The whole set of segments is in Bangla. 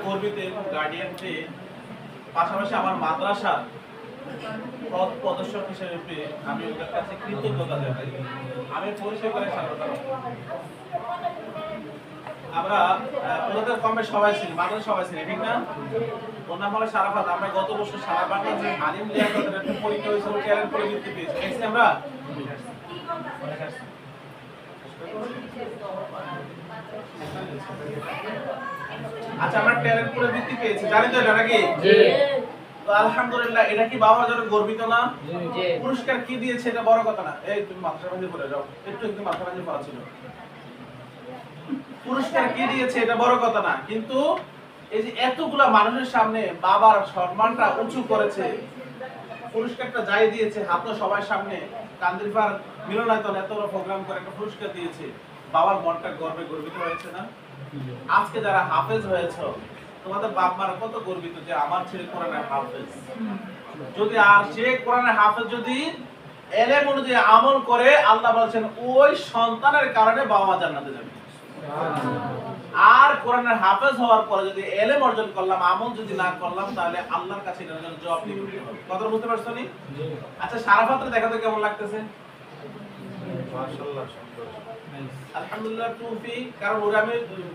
গর্বিত এবং গার্ডিয়ানকে পাশাপাশি আমার মাদ্রাসা পথ প্রদর্শক হিসেবে পেয়ে আমি ওদের কাছে কৃতজ্ঞতা জানাই। আমি পরিচয় করে স্বাগত। আমরা ওদের কমে সবাই ছিলাম, মাদ্রাসা সবাই ছিলাম, ঠিক না? ওর নাম হলো শারাফাত। আমরা গত বছর সারা বাংলাদেশে আলিম লিয়াকতের একটা পরীক্ষা হয়েছিল, ট্যালেন্ট করে বৃত্তি পেয়েছি। দেখছি আমরা আচ্ছা, আমরা ট্যালেন্ট করে বৃত্তি পেয়েছি, জানি তো এটা নাকি? তো আলহামদুলিল্লাহ, এটা কি বাবার জন্য গর্বিত না? পুরস্কার কি দিয়েছে এটা বড় কথা না। এই তুমি মাথা বাঁধে পড়ে যাও, একটু মাথা বাঁধে পড়া ছিল। পুরস্কার কি দিয়েছে এটা বড় কথা না, কিন্তু এই যে এতগুলা মানুষের সামনে বাবার সম্মানটা উঁচু করেছে, পুরস্কারটা যাই দিয়েছে, হাত সবার সামনে কান্দিরপাড় মিলনায়তন এত বড় প্রোগ্রাম করে একটা পুরস্কার দিয়েছে, বাবার মনটা গর্বে গর্বিত হয়েছে না? আজকে যারা হাফেজ হয়েছে, তোমাদের বাপ মারা কত গর্বিত যে আমার ছেলে কোরআনের হাফেজ। যদি আর সে কোরআনের হাফেজ যদি এলেম অনুযায়ী আমল করে, আল্লাহ বলেছেন ওই সন্তানের কারণে বাবা মা জান্নাতে যাবে। আর কোরআনের হাফেজ হওয়ার পরে যদি এলেম অর্জন করলাম, আমল যদি না করলাম, তাহলে আল্লাহর কাছে এটার জন্য জবাব দিতে হবে। কথা বুঝতে পারছো নি? আচ্ছা, শারাফাতরে দেখাতে কেমন লাগতেছে? মাশাআল্লাহ, সুন্দর, আলহামদুলিল্লাহ। টুফি, কারণ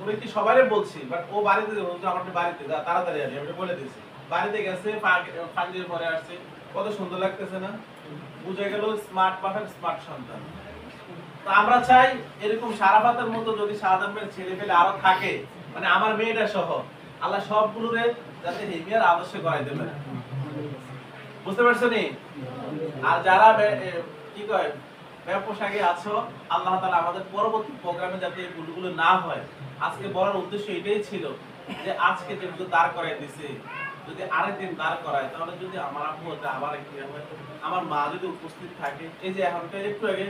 ওরে কি সবাইরে বলছি, বাট ও বাড়িতে আমার বাড়িতে যা তাড়াতাড়ি আসে, আমি বলে দিয়েছি। বাড়িতে গেছে, ফাঁকির পরে আসছে, কত সুন্দর লাগতেছে না? বুঝে গেল স্মার্ট বাবার স্মার্ট সন্তান। তো আমরা চাই এরকম শারাফাতের মতো যদি শাহজাহানের ছেলে পেলে আরো থাকে, মানে আমার মেয়েটা সহ, আল্লাহ সবগুলোরে যাতে হিমিয়ার আদর্শে গড়াই দেবে। বুঝতে পারছো নি? আর যারা কি কয় পোশাকে আছো, আল্লাহ তাআলা আমাদের পরবর্তী প্রোগ্রামে যাতে এই ভুলগুলো না হয়, আজকে বলার উদ্দেশ্য এটাই ছিল যে আজকে যেগুলো দাঁড় করাই দিছে, যদি আরেকদিন দাঁড় করায়, তাহলে যদি আমার আম্মু আবার আমার মা যদি উপস্থিত থাকে, এই যে এখনটা একটু আগে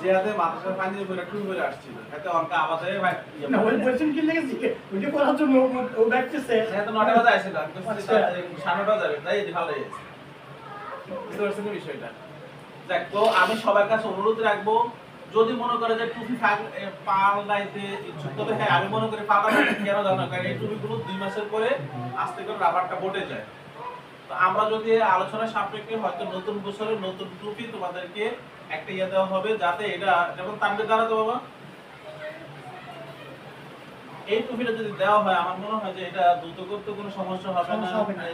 যে হাতে মাদ্রাসার পানি করে একটু করে আসছিল, এতে অনকা আওয়াজ হয় ভাই না, ওই বলছেন কি লেগেছে ওইটা করার জন্য ও ডাকতেছে, এত 9টা বাজে আইছিল, আমি তো 9:30 যাবে, তাই এই ভালো হয়েছে। বুঝতে পারছেন বিষয়টা? দেখ, তো আমি সবার কাছে অনুরোধ রাখবো, যদি মনে করে যে টুপি পাল্টাইতে ইচ্ছুক, তবে হ্যাঁ, আমি মনে করি পাল্টাইতে কেন জানো, কারণ এই টুপিগুলো 2 মাসের পরে আস্তে করে রাবারটা বটে যায়। তো আমরা যদি আলোচনার সাপেক্ষে হয়তো নতুন বছরের নতুন টুপি তোমাদেরকে একটা ইয়ে দেওয়া হবে, যাতে এটা যেমন তানবে দাঁড়াতে বাবা, এই টুপিটা যদি দেওয়া হয়, আমার মনে হয় যে এটা দ্রুত করতে কোনো সমস্যা হবে না।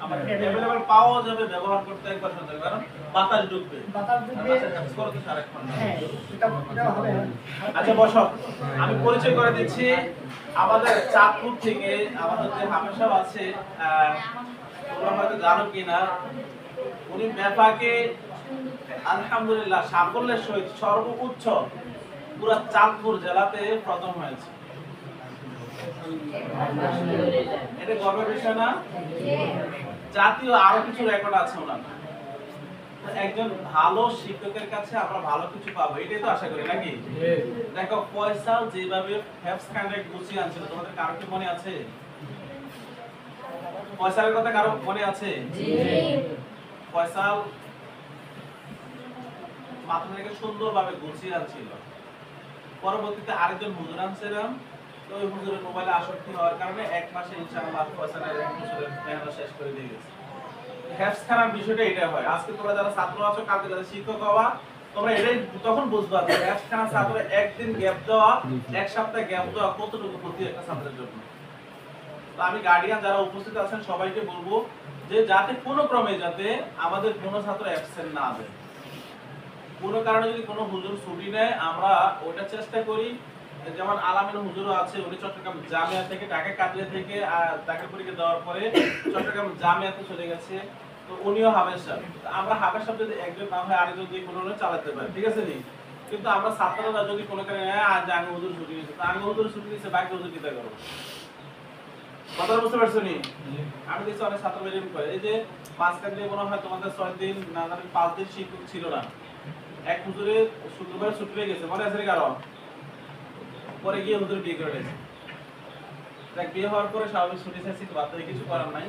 আমার अवेलेबल পাওয়া যাবে, ব্যবহার করতে একবার সুন্দর, কারণ বাতাস ঢুকবে, করতে সারাক্ষণ। হ্যাঁ, এটা হবে। আচ্ছা বসো, আমি পরিচয় করে দিচ্ছি। আমাদের চাঁদপুর থেকে আমাদের যে হাফেজ সাহেব আছে, তোমরা হয়তো জানো কিনা, উনি ব্যাপাকে আলহামদুলিল্লাহ সাফল্যের সহিত সর্বোচ্চ পুরো চাঁদপুর জেলাতে প্রথম হয়েছে। এটা গর্বের বিষয় না? জাতীয় আরো কিছু রেকর্ড আছে ওনার। একজন ভালো শিক্ষকের কাছে আমরা ভালো কিছু পাবো, এটাই তো আশা করি, নাকি? দেখো, ফয়সাল যেভাবে হেফজ খানকে গুছিয়ে আনছিল, তোমাদের কারো কি মনে আছে? ফয়সালের কথা কারো মনে আছে? জি। ফয়সাল মাথা থেকে সুন্দরভাবে গুছিয়ে আনছিল। পরবর্তীতে আরেকজন হুজুর আনছিলাম, তো ওই হুজুরের মোবাইলে আসক্তি হওয়ার কারণে 1 মাসে ইনশাআল্লাহ ফয়সালের 1 বছরের মেহনত শেষ করে দিয়ে গেছে। হেফজ খানার বিষয়টা এটা হয়। আজকে তোমরা যারা ছাত্র আছো, কালকে যারা শিক্ষক হবা, তোমরা এটাই তখন বুঝবা যে হেফজ খানা ছাত্র একদিন গ্যাপ দেওয়া, 1 সপ্তাহ গ্যাপ দেওয়া কতটুকু ক্ষতি একটা ছাত্রের জন্য। তো আমি গার্ডিয়ান যারা উপস্থিত আছেন সবাইকে বলবো যে যাতে কোনো ক্রমে যাতে আমাদের কোনো ছাত্র অ্যাবসেন্ট না হয়। কোনো কারণে যদি কোনো হুজুর ছুটি নেয়, আমরা ওটা চেষ্টা করি, যেমন আলামিন হুজুরও আছে, উনি চট্টগ্রাম জামিয়া থেকে ঢাকা কাদরিয়া থেকে দাখিল পরীক্ষা দেওয়ার পরে চট্টগ্রাম জামিয়াতে চলে গেছে, তো উনিও হাফেজ সাহেব। আমরা হাফেজ সাহেব যদি একজন না হয় আরেকজন দিয়ে কোনো চালাতে পারি, ঠিক আছে নি? কিন্তু আমরা ছাত্ররা যদি কোনো কারণে আজ আঙ্গ হুজুর ছুটি নিয়েছে, আঙ্গ হুজুর ছুটি নিয়েছে, বাকি হুজুর কি করবো? কথা বুঝতে পারছো নি? আমি দেখছি অনেক ছাত্র বেরিয়ে করে, এই যে মাঝখান দিয়ে মনে হয় তোমাদের 6 দিন না 5 দিন শিক্ষক ছিল না, এক হুজুরে শুক্রবার ছুটি হয়ে গেছে, মনে আছে কারো? পরে গিয়ে হুজুর বিয়ে করে নিয়েছে। দেখ, বিয়ে হওয়ার পরে স্বাভাবিক ছুটি চাইছি, তো বাধ্য কিছু করার নাই,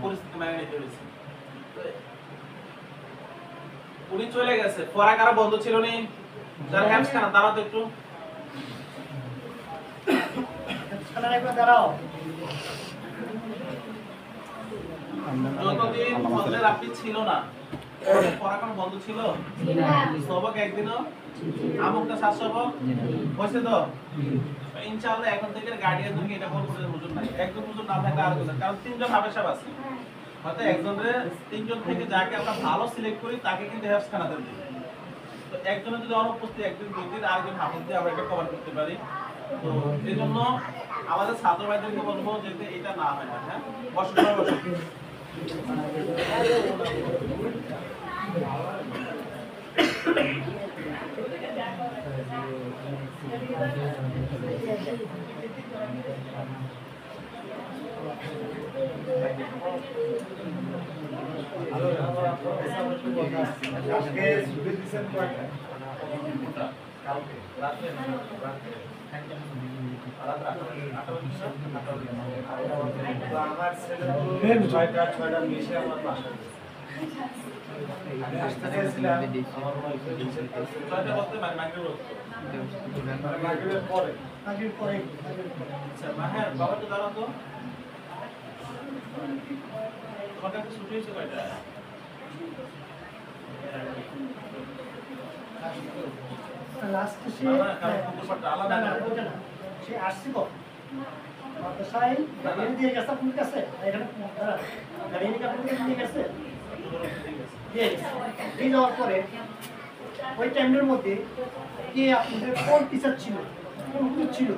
পরিস্থিতি মেনে নিতে হয়েছে। উনি চলে গেছে, পড়া কারো বন্ধ ছিল নি? যারা হ্যাপস খানা তারা তো একটু আপনারা একবার দাঁড়াও। যতদিন ফজলের আপনি ছিল না পড়াশোনা বন্ধ ছিল সবক একদিনও আমুকটা সাত সবক হয়েছে তো ইনশাআল্লাহ এখন থেকে গার্ডিয়ানদেরকে এটা বলবো যে হুজুর নাই একজন হুজুর না থাকলে আর হুজুর কারণ তিনজন হাফেজ সাহেব আছে হয়তো একজনের তিনজন থেকে যাকে আমরা ভালো সিলেক্ট করি তাকে কিন্তু হেফজ খানাতে দিই তো একজনের যদি অনুপস্থিত একদিন দুই দিন আরেকজন হাফেজ দিয়ে আমরা এটা কভার করতে পারি তো এই জন্য আমাদের ছাত্র ভাইদেরকে বলবো যাতে এটা না হয় না হ্যাঁ বসে আমার ছেলে ছয়টা মিশে আমার বাসা আমি আসতে চাইছিলাম আমার মাগরিবের পরে আচ্ছা মাহের বাবা তো দাঁড়াও তো তোমার কাছে ছুটি হয়েছে কয়টা লাস্টে সে আলাদা সে আসছে কত মাদ্রাসায় গাড়ি দিয়ে গেছে আপনার কাছে এখানে গাড়ি নিয়ে আপনার কাছে দিয়ে গেছে দিয়ে যাওয়ার পরে ওই টাইমের মধ্যে কে আপনাদের কোন টিচার ছিল কোন গ্রুপ ছিল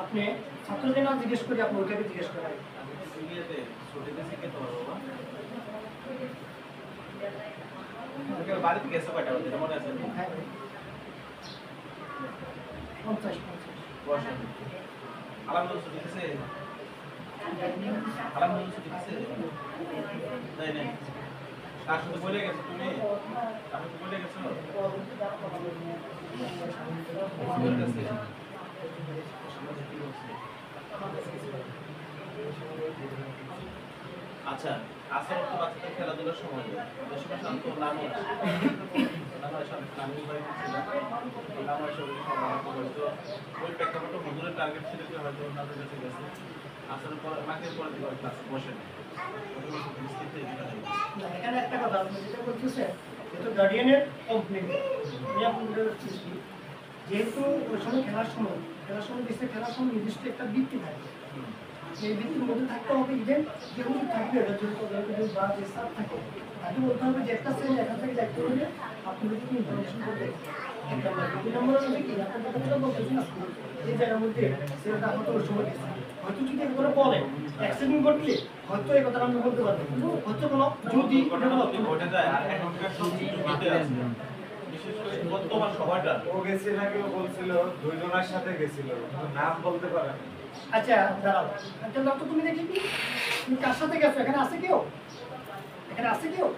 আপনি ছাত্রদের নাম জিজ্ঞেস করে আপনি ওইটাকে জিজ্ঞেস করেন বাড়িতে গেছে কয়টা মনে আছে 50 আলহামদুলিল্লাহ ছুটি দিছে আলহামদুলিল্লাহ ছুটি দিছে নাই নাই কার সাথে বলে গেছো তুমি আমি তো বলে গেছো আচ্ছা আসলে তো বাচ্চাদের খেলাধুলার সময় এই সময় শান্ত নাম আছে ওই প্রেক্ষাপটে হুজুরের টার্গেট ছিল যে হয়তো ওনাদের কাছে গেছে আসলে পরে মাকে পরে দিকে ক্লাস বসে এখানে একটা কথা আপনি যেটা বলতেছেন যেহেতু গার্ডিয়ানের কমপ্লেন আমি আপনাদের যেহেতু ওই সময় খেলার সময় খেলার সময় নির্দিষ্ট একটা বৃত্তি থাকে এই বৃত্তির মধ্যে থাকতে হবে ইভেন কেউ থাকবে এটা যদি বা যে স্যার থাকে তাকে বলতে হবে যে একটা শ্রেণী এখান থেকে দেখতে হলে আপনাদের কি ইনফরমেশন করতে দুই নম্বর হচ্ছে কি আপনাদের কথা বলতেছেন এই জায়গার মধ্যে সেটা হয়তো ওই সময় গেছে হয়তো যদি একবার বলেন অ্যাক্সিডেন্ট ঘটলে হয়তো এই কথাটা আমি বলতে পারবো হয়তো কোনো যদি ঘটে যায় আর এখনকার সব যুগতে আছে বিশেষ করে বর্তমান সময়টা ও গেছে নাকি ও বলছিল দুইজনের সাথে গেছিল নাম বলতে পারে না আচ্ছা দাঁড়াও আচ্ছা ডক্টর তুমি দেখি কি তুমি কার সাথে গেছো এখানে আছে কেউ এখানে আছে কেউ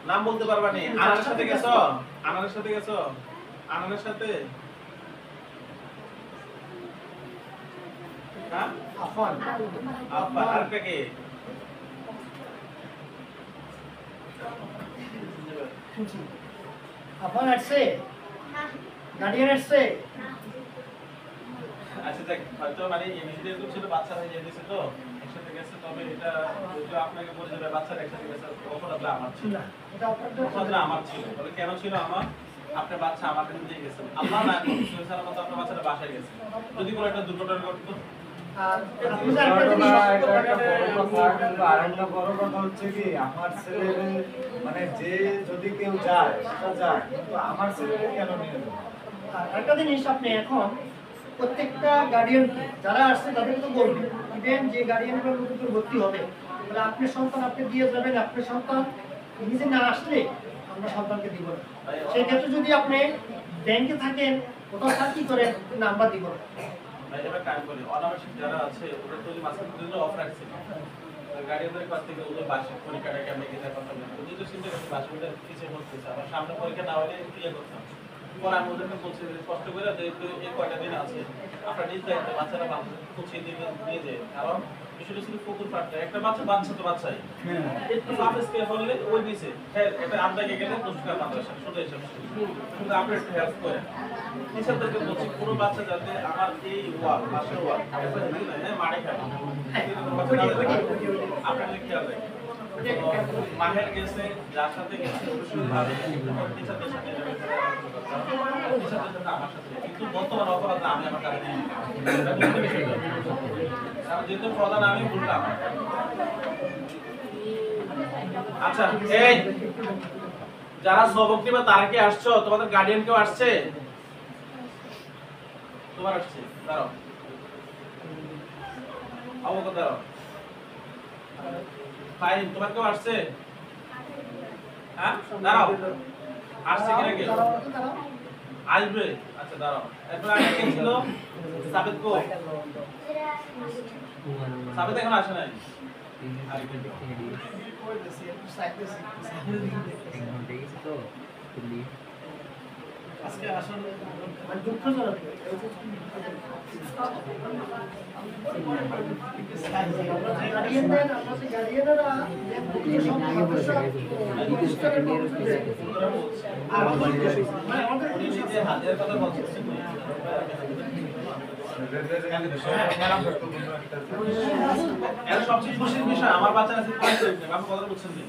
নাম বলতে পারবা নি আনানের সাথে গেছো আনানের সাথে গেছো আনানের সাথে হ্যাঁ আফান আপা আরেকটা কে আফান আসছে গার্ডিয়ান আসছে আচ্ছা দেখ হয়তো মানে এমনিতে তো ছিল বাচ্চারা যেতেছে তো একসাথে গেছে তবে এটা যদি আপনাকে বলে যাবে বাচ্চারা একসাথে গেছে তখন আপনি আমার ছিল না এটা তখন আমার ছিল বলে কেন ছিল আমার আপনার বাচ্চা আমার কাছে দিয়ে গেছে আল্লাহ না সুইসার মতো আপনার বাচ্চাটা বাসায় গেছে যদি কোনো একটা দুর্ঘটনা ঘটতো আর আপনি যে আরেকটা বড় কথা হচ্ছে কি আমার ছেলে মানে যে যদি কেউ যায় সেটা যায় কিন্তু আমার ছেলে কেন নিয়ে যাবে আরেকটা জিনিস আপনি এখন প্রত্যেকটা গার্ডিয়ান যারা আসছে তাদেরকে তো বলবেন ইভেন যে গার্ডিয়ানগুলো নতুন করে ভর্তি হবে তাহলে আপনার সন্তান আপনি দিয়ে যাবেন আপনার সন্তান নিজে না আসলে আমরা সন্তানকে দিব না সেই ক্ষেত্রে যদি আপনি ব্যাংকে থাকেন কোথাও চাকরি করেন নাম্বার দিব না এবার কাজ করি অনাবশ্যক যারা আছে ওদের তো মাসের জন্য অফ রাখছে গার্ডিয়ানদের কাছ থেকে ওদের বার্ষিক পরীক্ষাটাকে আমি এটা কথা বলি ওদের তো চিন্তা করছি বার্ষিকটা পিছিয়ে করতেছে আমার সামনে পরীক্ষা না হলে ক্লিয়ার করতাম পরে আমি ওদেরকে বলছি যে স্পষ্ট করে যে এই কয়টা দিন আছে আপনার নিজ দায়িত্বে বাচ্চারা পৌঁছে নিয়ে যায়, কারণ বিষয়টা শুধু পুকুর পাড়টা একটা বাচ্চা তো বাচ্চাই একটু লাভ স্কেপ হলে ওই নিচে হ্যাঁ এটা আপনাকে গেলে 10 টাকা মাদ্রাসা শুধু এসে শুধু আপনি একটু হেল্প করেন। টিচারদেরকে বলছি কোনো বাচ্চা যাতে আমার এই ওয়াল পাশের ওয়াল মাঠে খেলে আপনাকে খেয়াল রাখেন। মাঠের গেছে যার সাথে গেছে অবশ্যই ভাবে টিচারদের সাথে আমার সাথে, কিন্তু বর্তমান অপরাধ আমি আমার কাছে নিই কারণ যেহেতু প্রধান আমি বললাম। আচ্ছা এই যারা সবক দিবে তারা কি আসছো? তোমাদের গার্ডিয়ান কেউ আসছে? তোমার আসছে? দাঁড়াও অবগত দাঁড়াও। ফাইন, তোমার কেউ আসছে? হ্যাঁ দাঁড়াও, আসছে কিনা কেউ? আসবে। আচ্ছা দাঁড়াও। এরপর আগে কে ছিল? সাবিত কো? সাবিত এখন আসে নাই। আজকে আসলে মানে দুঃখজনক গার্ডিয়ানরা নিজের হাতের কথা বলছি। এর সবচেয়ে খুশির বিষয় আমার বাচ্চারা আছে ক্লাস 8 আপনি কথা বলছেন না।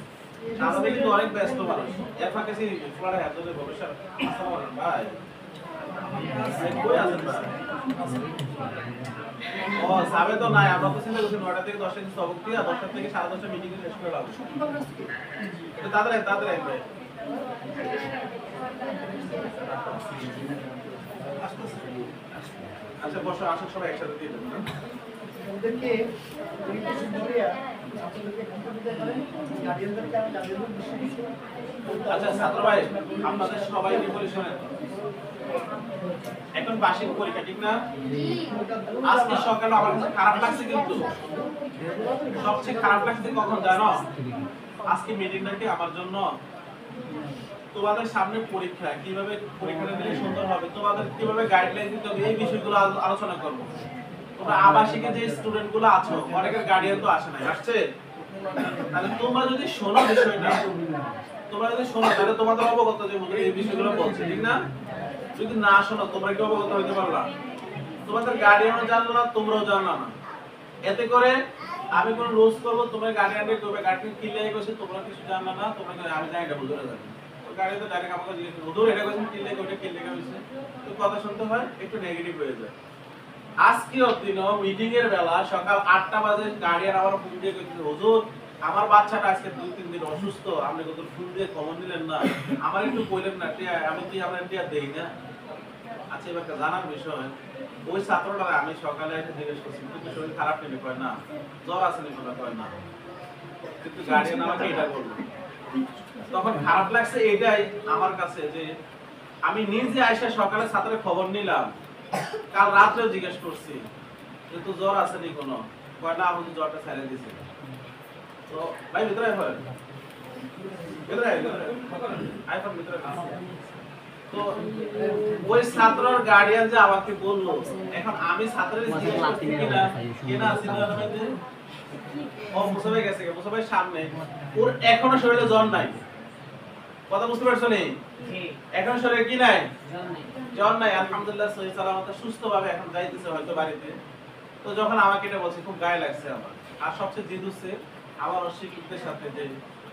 আমাদের কিন্তু অনেক ব্যস্ত মানুষ। এর ফাঁকে সি ফ্লোরে হাত ধরে ভবিষ্যৎ আসসালামু আলাইকুম ভাই। কই আছেন ভাই? ও সাবে তো নাই, আমরা তো চিন্তা করছি 9টা থেকে 10টা দিন সবক দিয়া 10টা থেকে 10:30 মিটিং শেষ করে লাগবে। এটা তাড়াতাড়ি ভাই। আচ্ছা বসো, আসো সবাই একসাথে দিয়ে দেবো না? ওদেরকে আচ্ছা ছাত্র ভাই আপনাদের সবাইকে বলি শোনেন, এখন বার্ষিক পরীক্ষা ঠিক না? আজকে সকালে আমার কাছে খারাপ লাগছে, কিন্তু সবচেয়ে খারাপ লাগছে কখন জানো? আজকে মিটিংটাকে আমার জন্য তোমাদের সামনে পরীক্ষা, কিভাবে পরীক্ষাটা দিলে সুন্দর হবে, তোমাদের কিভাবে গাইডলাইন দিতে হবে, এই বিষয়গুলো আলোচনা করবো। তোমরা আবাসিকে যে স্টুডেন্ট গুলো আছো অনেকের গার্ডিয়ান তো আসে নাই, আসছে? তাহলে তোমরা যদি শোনো বিষয়টা, তোমরা যদি শোনো তাহলে তোমাদের অবগত যে এই বিষয়গুলো বলছে ঠিক না? যদি না শোনো তোমরা কি অবগত হইতে পারলা? তোমাদের গার্ডিয়ানও জানলো না, তোমরাও জানলা না। এতে করে আমি কোন রোজ করবো, তোমার গার্ডিয়ানকে কইবে গার্ডিয়ান কি লাই কইছে তোমরা কিছু জানলা না, তোমরা আমি জানি এটা বুঝতে জানি। তো গার্ডিয়ান তো ডাইরেক্ট আমাকে জিজ্ঞেস করে হুজুর এটা কইছেন কি লাই কইটা কি লাই কইছে, তো কথা শুনতে হয় একটু নেগেটিভ হয়ে যায়। আজকেও দিনও মিটিং এর বেলা সকাল 8টা বাজে গার্ডিয়ান আমার ফোন দিয়ে কইছে হুজুর আমার বাচ্চাটা আজকে 2-3 দিন অসুস্থ, আপনি কত ফোন দিয়ে খবর নিলেন না, আমার একটু কইলেন না, আমি কি আমরা টিয়া দেই না? আচ্ছা এবার জানার বিষয়, ওই ছাত্রটা আমি সকালে এসে জিজ্ঞেস করছি কিন্তু শরীর খারাপ নেই, কয় না জ্বর আছে নি, কয় না, কিন্তু গার্ডিয়ান আমাকে এটা বলল। তখন খারাপ লাগছে এটাই আমার কাছে যে আমি নিজে আইসা সকালে ছাত্রের খবর নিলাম, কাল রাত্রেও জিজ্ঞেস করছি কিন্তু জ্বর আছে নি কোনো, কয় না আমি জ্বরটা ছেড়ে দিয়েছি। তো ভাই ভিতরে হয় ভিতরে তো ওই ছাত্রর গার্ডিয়ান যে আমাকে বললো, এখন আমি ছাত্রের জিজ্ঞেস করছি কিনা কেনা সিনিয়র মধ্যে ও মুসাফে গেছে, মুসাফের সামনে ওর এখনো শরীরে জ্বর নাই, কথা বুঝতে পারছো নি? এখন শরীরে কি নাই? জ্বর নাই, আলহামদুলিল্লাহ সহি সালামতে সুস্থভাবে এখন যাইতেছে হয়তো বাড়িতে। তো যখন আমাকে এটা বলছে খুব গায়ে লাগছে আমার। আর সবচেয়ে জিদ হচ্ছে আমার অশিক্ষিতদের সাথে যে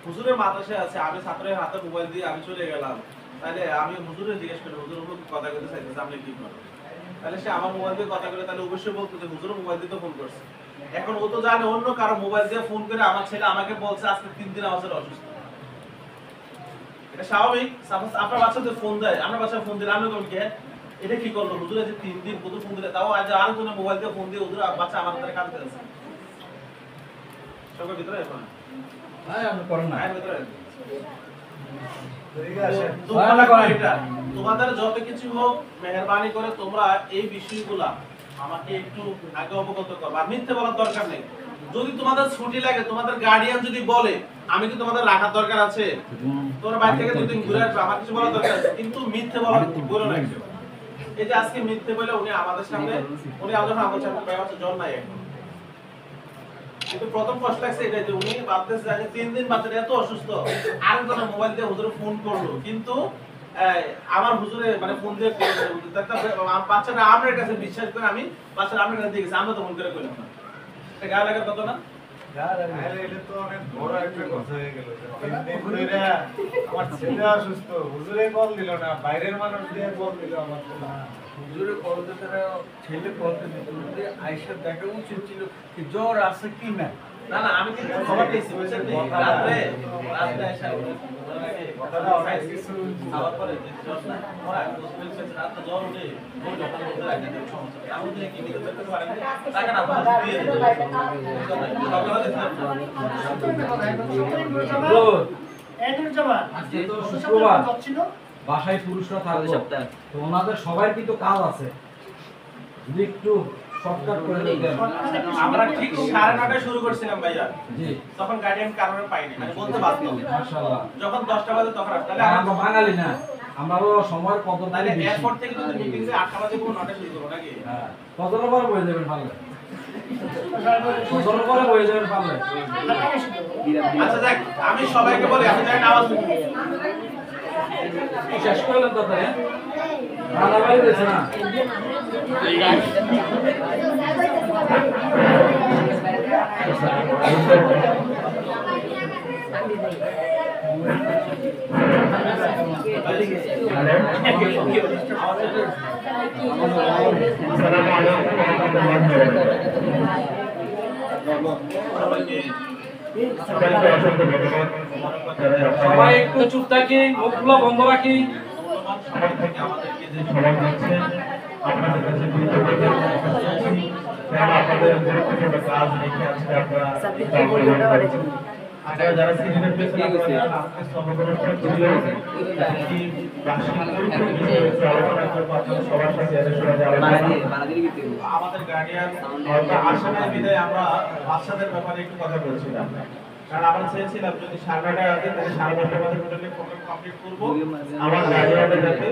হুজুরের মাদ্রাসায় আছে, আমি ছাত্রের হাতে মোবাইল দিয়ে আমি চলে গেলাম, তাহলে আমি হুজুরে জিজ্ঞেস করি হুজুর কথা বলতে চাইতেছে আপনি কি করেন, তাহলে সে আমার মোবাইল দিয়ে কথা বলে তাহলে অবশ্যই বলতো যে হুজুর মোবাইল দিয়ে তো ফোন করছে। এখন ও তো জানে অন্য কারো মোবাইল দিয়ে ফোন করে আমার ছেলে আমাকে বলছে আজকে 3 দিন আমার ছেলে অসুস্থ। এটা স্বাভাবিক, সাপোজ আপনার বাচ্চাদের ফোন দেয়, আমরা বাচ্চা ফোন দিলে আমি কোন কে এটা কি করলো হুজুর যে 3 দিন কত ফোন দিলে, তাও আজ আরেকজনের মোবাইল দিয়ে ফোন দিয়ে হুজুর বাচ্চা আমার হাতে কাঁদতে আছে। সবার ভিতরে এখন হ্যাঁ আপনি করেন না ভিতরে ঠিক আছে তোমাদের যত কিছু হোক মেহেরবানি করে তোমরা এই বিষয়গুলা আমাকে একটু আগে অবগত করো। আর মিথ্যে বলার দরকার নেই। যদি তোমাদের ছুটি লাগে, তোমাদের গার্ডিয়ান যদি বলে আমি কি তোমাদের রাখার দরকার আছে? তোমরা বাইরে থেকে 2 দিন ঘুরে আসবে, আমার কিছু বলার দরকার আছে, কিন্তু মিথ্যে বলো না। এই যে আজকে মিথ্যে বলে উনি আমাদের সামনে, উনি আমাদের সামনে ভাই আমার জ্বর নাই এখন, কিন্তু প্রথম কষ্ট লাগছে এটা যে উনি ভাবতেছে যে 3 দিন বাচ্চাটা এত অসুস্থ, আরেকজন মোবাইল দিয়ে হুজুরে ফোন করলো, কিন্তু আমার হুজুরে মানে ফোন দিয়ে বাচ্চাটা আপনার কাছে বিশ্বাস করে আমি বাচ্চাটা আপনার কাছে দিয়ে গেছি, আমরা তো ফোন করে করলাম না। এটা গায়ে লাগার কথা না? আরে এটা তো অনেক বড় একটা কথা হয়ে গেল। 3 দিন ধরে আমার ছেলে অসুস্থ, হুজুরে কল দিল না, বাইরের মানুষ দিয়ে কল দিল আমার তো না। হুজুরে কল দিতে না, ছেলে কল দিতে আয়েশা দেখা উচিত ছিল কি জ্বর আছে কি না। না না, আমি কিন্তু খবর পেয়েছি বুঝছেন নি, রাতে এসে কথাটা অনেক কিছু খাওয়ার পরে যে জ্বর না, ওরা গোসল করেছে, রাতে জ্বর উঠে ওই যখন বলতে লাগে যে সমস্যা নেই, আমি দেখি কি করতে পারেন টাকা না পাস দিয়ে দিতে আজকে তো শুক্রবার, বাসায় পুরুষরা থাকবে, তো ওনাদের সবার কিন্তু কাজ আছে, যদি একটু শর্টকাট করে দিতেন। আমরা ঠিক 9:30টায় শুরু করছিলাম ভাইয়া, জি তখন গার্ডিয়ান কারণে পাইনি, মানে বলতে বাধ্য। মাশাআল্লাহ, যখন 10টা বাজে তখন আসলে আমরা বাঙালি না, আমরাও সময়ের কদর তাহলে করি বেশি। এয়ারপোর্ট থেকে যদি মিটিং যে 8টা বাজে কোনো 9টায় শুরু করবো নাকি? হ্যাঁ, কতটা পরে বয়ে যাবেন পারলে, কতটা পরে বয়ে যাবেন পারলে। আচ্ছা যাক, আমি সবাইকে বলি আমি যাই নামাজ পড়ি। শেষ করলেন তো তাই, রান্না বাড়ি দিয়েছে না? সবাই একটু চুপ থাকি, মুখগুলো বন্ধ রাখি। আমাদেরকে যে সময় দিচ্ছেন আপনাদের কাছে কৃতজ্ঞতা জানাচ্ছি। কারণ আপনাদের গুরুত্বপূর্ণ কাজ রেখে আজকে আপনারা আপনারা যারা সিনিয়র পেয়েছেন আপনারা আজকে সমগ্রটা তুলে একটি বার্ষিক পরীক্ষা বিষয়ে একটু আলোচনা করবো আপনাদের সবার সাথে এর সঙ্গে আলোচনা। আমাদের গার্ডিয়ান আসে নাই বিদায় আমরা বাচ্চাদের ব্যাপারে একটু কথা বলছিলাম, কারণ আমরা চেয়েছিলাম যদি 9:30টায় আসে তাহলে 9:30টার মধ্যে টোটালি প্রোগ্রাম কমপ্লিট করবো, আমার গার্ডিয়ানরা যাতে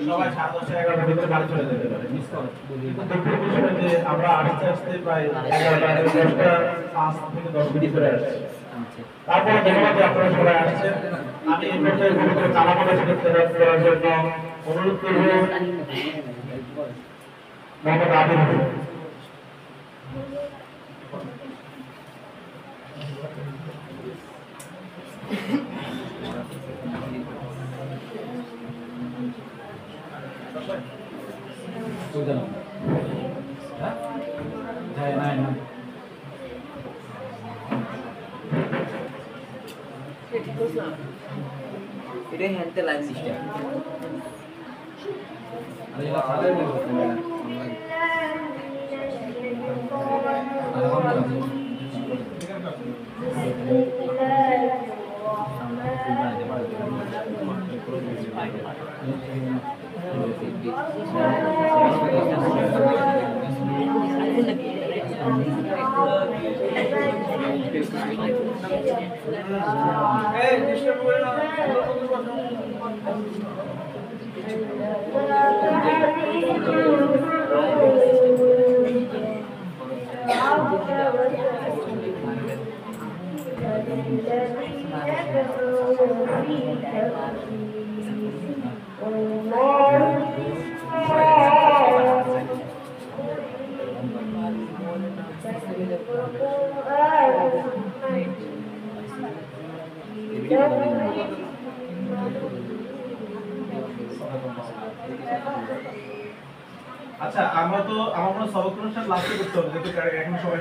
সবাই 10:30 11টার ভিতরে বাড়ি চলে যেতে পারে। কিন্তু দুঃখের বিষয় যে আমরা আস্তে আস্তে প্রায় 11টা 10টা 5 থেকে 10 মিনিট করে আসছি। তারপরে ধন্যবাদ যে আপনারা সবাই আসছেন। আমি এই পর্যায়ে পবিত্র কালামা শরীফ তেলাওয়াত করার জন্য অনুরোধ করব মোহাম্মদ আবির হোসেন। এটাই হ্যান্ডতে লাইন সিস্টেম এই ডিস্টার্ব করে না, আচ্ছা আমরা তো আমার মনে হয় সবক অনুষ্ঠান লাস্টে করতে হবে, যেহেতু এখন সবাই